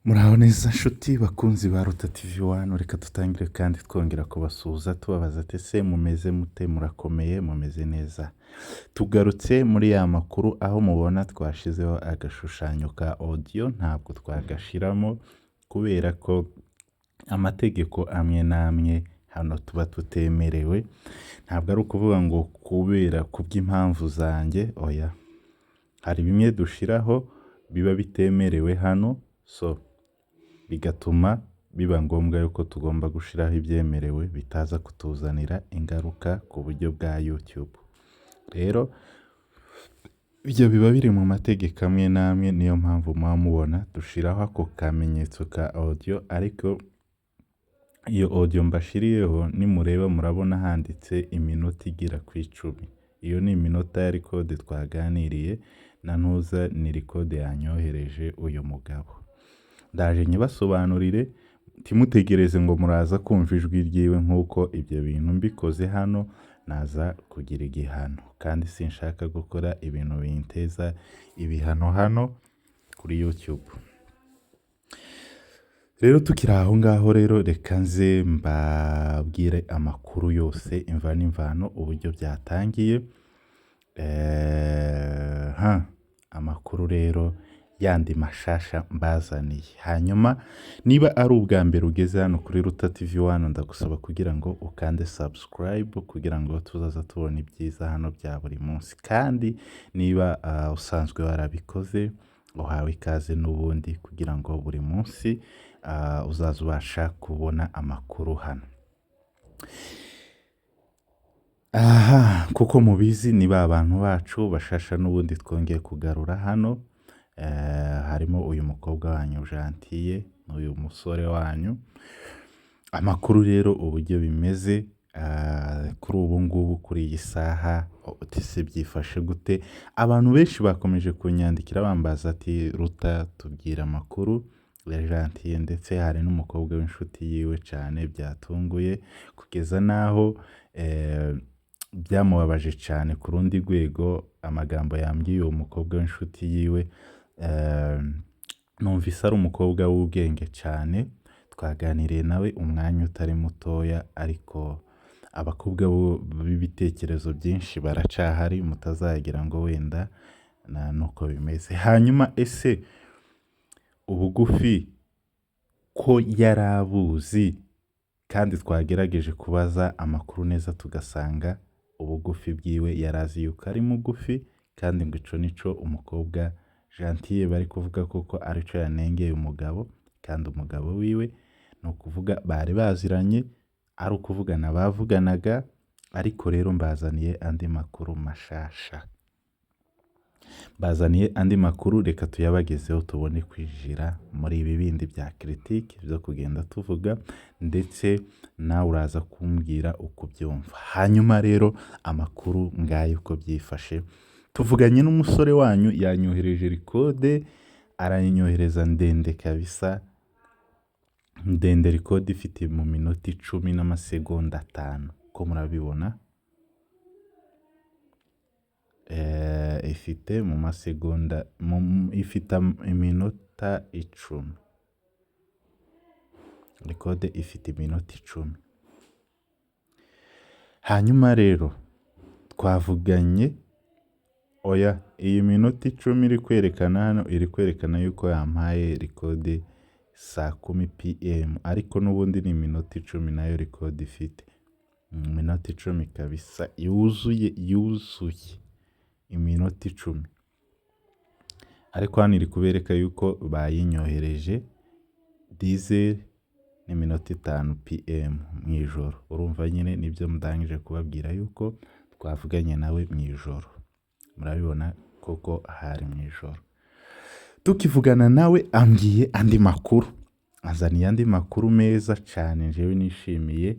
Muraho neza nshuti bakunzi ba Ruta TV One, reka dutangire kandi twongera kubasuhuza tubabaza ati ese mumeze mute, murakomeye, mumeze neza. Tugarutse muri ya makuru aho mubona twashizeho agashushanyo ka audio, ntabwo twagashiramo kubera ko amategeko amwe n'amwe hano tuba tutemerewe. Ntabwo ari ukuvuga ngo kubera kubw'impamvu zanjye, oya. Hari bimwe dushiraho biba bitemerewe hano, so bigatuma biba ngombwa yuko tugomba gushiraho ibyemerewe bitaza kutuzanira ingaruka ku buryo bwa YouTube. Rero ibyo biba biri mu mategeko amwe n'amwe, niyo mpamvu muba mubona dushiraho ako kamenyetso ka audio, ariko iyo audio mbashiriyeho nimureba murabona handitse iminota igera ku 10. Iyo ni iminota ya record twaganiriye na ntuza, ni record yanyohereje uyu mugabo. Ndaje nyibasobanurire, timutegereze ngo muraza kumva ijwi ryiwe, nk'uko ibyo bintu mbikoze hano naza kugira igihano, kandi sinshaka gukora ibintu binteza ibihano hano kuri YouTube. Rero tukiri aho ngaho, rero reka nze mbabwire amakuru yose, imva n'imvano, uburyo byatangiye. Amakuru rero yandi mashasha mbazaniye. Hanyuma niba ari ubwa mbere ugeze hano kuri Ruta TV One, ndagusaba kugira ngo ukande subscribe kugira ngo tuzaza tubona ibyiza hano bya buri munsi, kandi niba usanzwe warabikoze uhawe ikaze n'ubundi kugira ngo buri munsi uzaza ubasha kubona amakuru hano. Kuko mubizi niba abantu bacu bashasha n'ubundi twongeye kugarura hano. Harimo uyu mukobwa wanyu Gentille n'uyu musore wanyu. Amakuru rero uburyo bimeze kuri ubu ngubu, kuri iyi saha, se byifashe gute? Abantu benshi bakomeje kunyandikira bambaza ati Ruta tubwira amakuru ya Gentille, ndetse hari n'umukobwa w'inshuti yiwe cyane byatunguye, kugeza naho byamubabaje cyane ku rundi rwego amagambo yambwiye uwo mukobwa w'inshuti yiwe. Numvise ari umukobwa w'ubwenge cyane, twaganiriye nawe umwanya utari mutoya, ariko abakobwa b'ibitekerezo byinshi baracahari, mutazagira ngo wenda nuko bimeze. Hanyuma ese ubugufi ko yarabuzi, kandi twagerageje kubaza amakuru neza tugasanga ubugufi bwiwe yarazi yuko ari mugufi, kandi ngo ico nico umukobwa Gentille bari kuvuga kuko arico yanengeye umugabo, kandi umugabo wiwe ni ukuvuga bari baziranye, ari ukuvugana bavuganaga. Ariko rero mbazaniye andi makuru mashasha, bazaniye andi makuru, reka tuyabagezeho tubone kwijira muri ibi bindi bya critique byo kugenda tuvuga, ndetse nawe uraza kumbwira uko byumva. Hanyuma rero amakuru ngayo uko byifashe, tuvuganye n'umusore wanyu yanyohereje record, aranyohereza ndende kabisa, ndende record ifite mu minota 10 n'amasegonda 5, ko murabibona. Ifite mu masegonda ifite iminota 10, record ifite iminota 10. Hanyuma rero twavuganye, oya, iyi minota 10 iri kwerekana hano, iri kwerekana yuko yampaye record saa 10 PM, ariko n'ubundi ni iminota 10 nayo record ifite. Iminota 10 kabisa yuzuye iminota 10, ariko hano iri kubereka yuko bayinyohereje 10 n'iminota 5 PM mu ijoro. Urumva nyine nibyo mudangije kubabwira yuko twavuganye nawe mu ijoro. Murabibona koko hari mu ijoro. Tukivugana nawe ambwiye andi makuru, azaniye andi makuru meza cyane njewe nishimiye.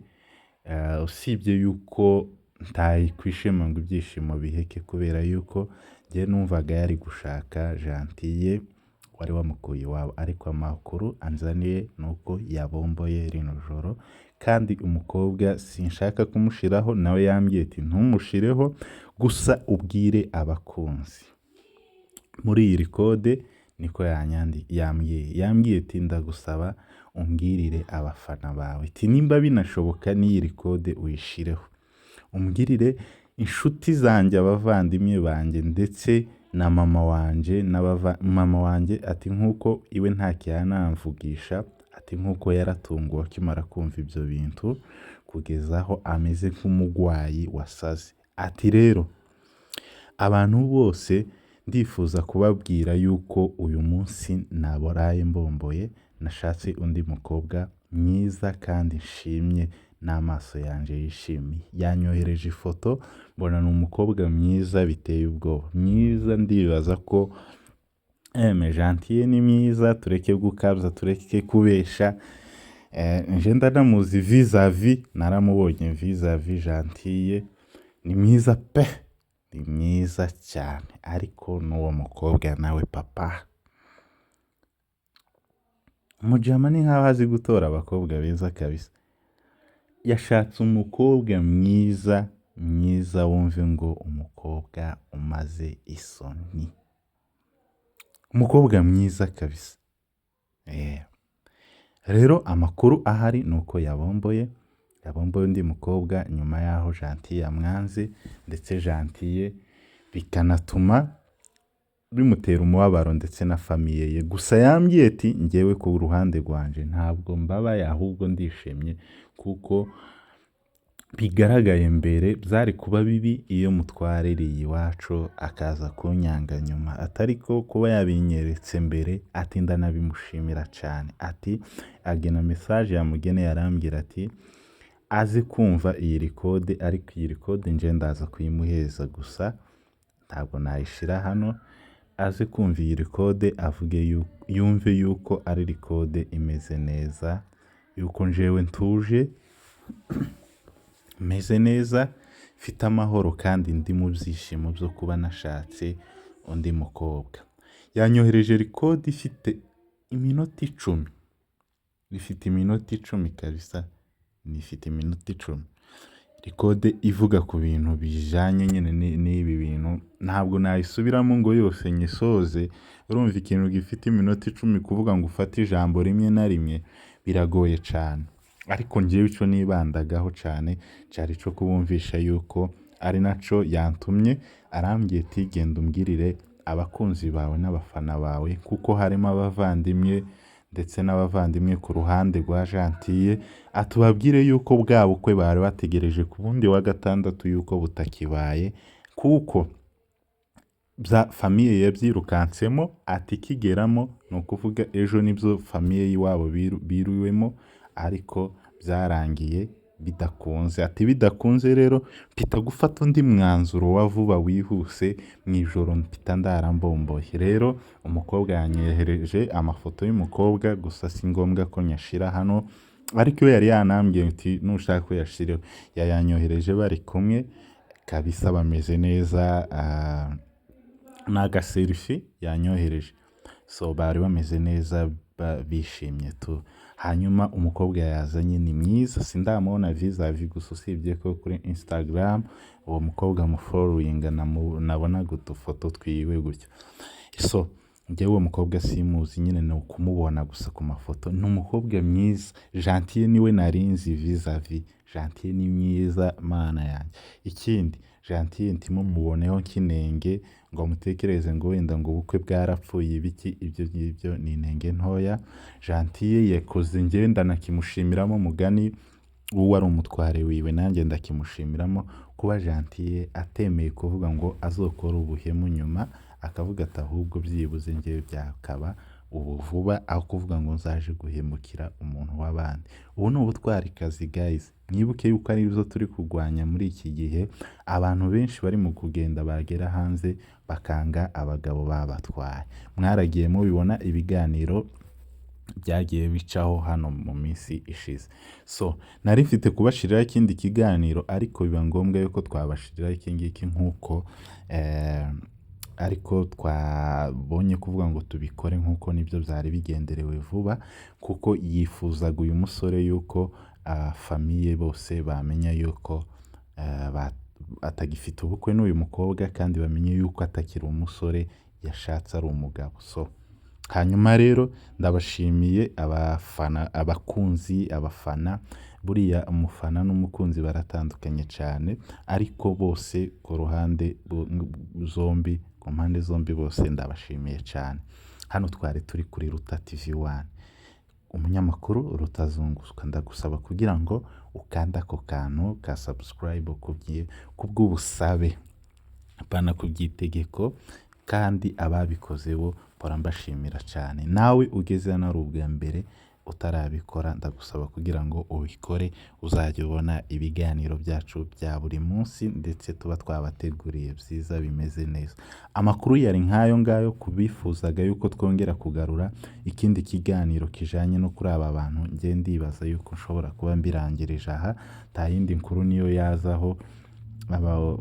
Usibye yuko ntayikwishima ngo ibyishimo biheke, kubera yuko ngiye numvaga yari gushaka Gentille wari wamukuye iwabo, ariko amakuru anzaniye nuko yabomboye rino joro, kandi umukobwa sinshaka kumushiraho, nawe yambwiye ati ntumushireho, gusa ubwire abakunzi muri iyi record niko yambwiye ati ndagusaba umbwirire abafana bawe ati nimba binashoboka n'iyi record uyishireho umbwirire inshuti zanjye abavandimwe banjye ndetse na mama wanje mama wanje ati nkuko iwe ntakiyanamvugisha ati nkuko yaratunguwe akimara kumva ibyo bintu kugeza aho ameze nk'umugwayi wasaze ati rero abantu bose ndifuza kubabwira yuko uyu munsi naboraye mbomboye nashatse undi mukobwa mwiza kandi nshimye n'amaso yanje yishimiye yanyohereje ifoto mbona ni umukobwa mwiza biteye ubwoba mwiza ndibaza ko Gentil ni mwiza tureke gukabya tureke kubesha nje ndanamuzi vis-a-vis naramubonye vis-a-vis Gentil ni mwiza pe ni mwiza cyane ariko n'uwo mukobwa nawe papa umujama ni nkaho azi gutora abakobwa beza kabisa yashatse umukobwa mwiza wumve ngo umukobwa umaze isoni umukobwa mwiza kabisa rero amakuru ahari nuko yabomboye undi mukobwa nyuma yaho Gentil yamwanze ndetse Gentil bikanatuma bimutera umubabaro ndetse na famiye ye gusa yambwiye ati ngewe ku ruhande rwanje ntabwo mbabaye ahubwo ndishimye kuko bigaragaye mbere byari kuba bibi iyo mutwaririye iwacu akaza kunyanga nyuma atari ko kuba yabinyeretse mbere ati ndanabimushimira cyane ati agena message yamugeneye arambwira ati azi kumva iyi record ariko iyi record nje ndaza kuyimuheza gusa ntabwo nayishira hano azi kumva iyi record avuge yumve yuko ari record imeze neza yuko njewe ntuje meze neza mfite amahoro kandi ndi mu byishimo byo kuba nashatse undi mukobwa yanyohereje record ifite iminota 10 ifite iminota 10 kabisa nifite iminota 10 record ivuga ku bintu bijanye nyene n'ibi bintu ntabwo nayisubiramo ngo yose nyisoze urumva ikintu gifite iminota 10 kuvuga ngo ufate ijambo rimwe na rimwe biragoye cyane ariko ngewe ico nibandagaho cyane cyari cyo kubumvisha yuko ari naco yantumye arambwiye ati genda umbwirire abakunzi bawe n'abafana bawe kuko harimo abavandimwe ndetse n'abavandimwe ku ruhande rwa Gentil atubabwire yuko bwa bukwe bari bategereje ku bundi wa gatandatu yuko butakibaye kuko bya famiye yabyirukansemo ati kigeramo no kuvuga ejo nibyo famiye yiwabo biruwemo ariko byarangiye bidakunze ati bidakunze rero mpita gufata undi mwanzuro wa vuba wihuse mu ijoro mpita ndarambomboye rero umukobwa yanyehereje amafoto y'umukobwa gusa si ngombwa ko nyashira hano ariko yari yanambwiye ati nushaka ko yashireho yayanyohereje bari kumwe kabisa bameze neza naga selfie yanyohereje so bari bameze neza bishimye tu hanyuma umukobwa yazanye ni mwiza sindamubona vis-a-vis gusa usibye ko kuri Instagram uwo mukobwa mu following nabona gutufoto twiwe gutyo so njye uwo mukobwa simuzi nyine no kumubona gusa ku mafoto ni umukobwa mwiza Gentil niwe narinzi vis-a-vis Gentil ni mwiza mana yanjye ikindi Gentil ntimo muboneho kinenge ngo mutekereze ngo wenda ngo ubukwe bwarapfuye ibiki ibyo ngibyo ni intenge ntoya Gentil yakoze ngenda nakimushimiramo mugani uwo ari umutware wiwe nanjye ndakimushimiramo kuba Gentil atemeye kuvuga ngo azokora ubuhemu nyuma akavuga ati ahubwo byibuze ngewe byakaba ubu vuba aho kuvuga ngo nzaje guhemukira umuntu w'abandi ubu ni ubutwari kazi guys mwibuke yuko ari byo turi kugwanya muri iki gihe abantu benshi bari mu kugenda bagera hanze bakanga abagabo babatwaye mwaragiye mubibona ibiganiro byagiye bicaho hano mu minsi ishize so nari mfite kubashirira ikindi kiganiro ariko biba ngombwa yuko twabashirira iki ngiki nkuko ariko twabonye kuvuga ngo tubikore nkuko nibyo byari bigenderewe vuba kuko yifuzaga uyu musore yuko famiye bose bamenya yuko atagifite ubukwe n'uyu mukobwa kandi bamenye yuko atakiri umusore yashatse ari umugabo so hanyuma rero ndabashimiye abafana, abakunzi, abafana, buriya umufana n'umukunzi baratandukanye cyane, ariko bose ku ruhande zombi, ku mpande zombi bose ndabashimiye cyane. Hano twari turi kuri Ruta TV1, umunyamakuru Rutazunguzwa, ndagusaba kugira ngo ukanda ako kantu ka subscribe kubw'ubusabe, apana kubyitegeko, kandi ababikoze bo mpora mbashimira cyane. Nawe ugeze hano ari ubwa mbere utarabikora, ndagusaba kugira ngo ubikore, uzajya ubona ibiganiro byacu bya buri munsi, ndetse tuba twabateguriye byiza bimeze neza. Amakuru yari nk'ayo ngayo kubifuzaga yuko twongera kugarura ikindi kiganiro kijanye no kuri aba bantu, nge ndibaza yuko nshobora kuba mbirangirije aha, nta yindi nkuru niyo yazaho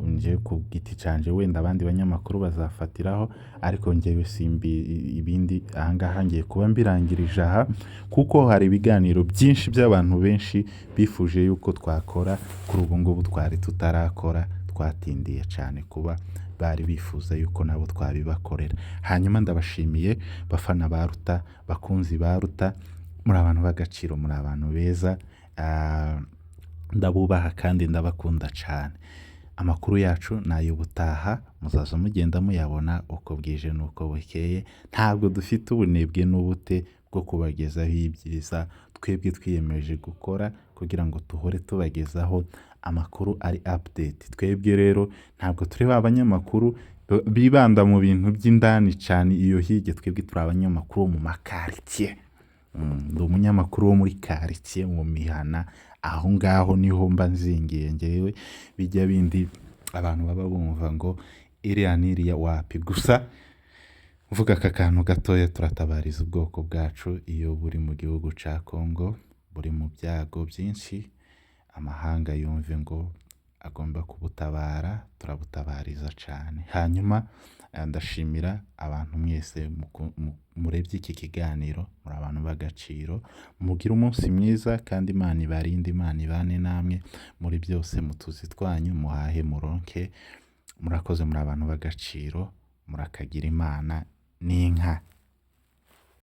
nje ku giti canje, wenda abandi banyamakuru bazafatiraho, ariko ngewe simbi ibindi ahangaha ngiye kuba mbirangirije aha, kuko hari ibiganiro byinshi by'abantu benshi bifuje yuko twakora, kuri ubu ngubu twari tutarakora, twatindiye cyane kuba bari bifuza yuko nabo twabibakorera. Hanyuma ndabashimiye bafana ba Ruta, bakunzi ba Ruta, muri abantu b'agaciro, muri abantu beza, ndabubaha kandi ndabakunda cyane. Amakuru yacu n'ay'ubutaha, muzaza mugenda muyabona uko bwije n'uko bukeye, ntabwo dufite ubunebwe n'ubute bwo kubagezaho ibyiza twebwe twiyemeje gukora, kugira ngo tuhore tubagezaho amakuru ari update. Twebwe rero ntabwo turi ba banyamakuru bibanda mu bintu by'indani cyane iyo hirya, twebwe turi abanyamakuru bo mu makaritsiye. Ndi umunyamakuru wo muri karitsiye, mu mihana, aho ngaho niho mba nzingiye ngewe, bijya bindi abantu baba bumva ngo iriya n'iriya, wapi. Gusa mvuga aka kantu gatoya, turatabariza ubwoko bwacu iyo buri mu gihugu cya Congo, buri mu byago byinshi, amahanga yumve ngo agomba kubutabara, turabutabariza cyane. Hanyuma ndashimira abantu mwese murebye iki kiganiro, muri abantu b'agaciro, mugire umunsi mwiza, kandi Imana ibarinde, Imana ibane namwe muri byose, mu tuzi twanyu muhahe muronke, murakoze, muri abantu b'agaciro, murakagira Imana n'inka.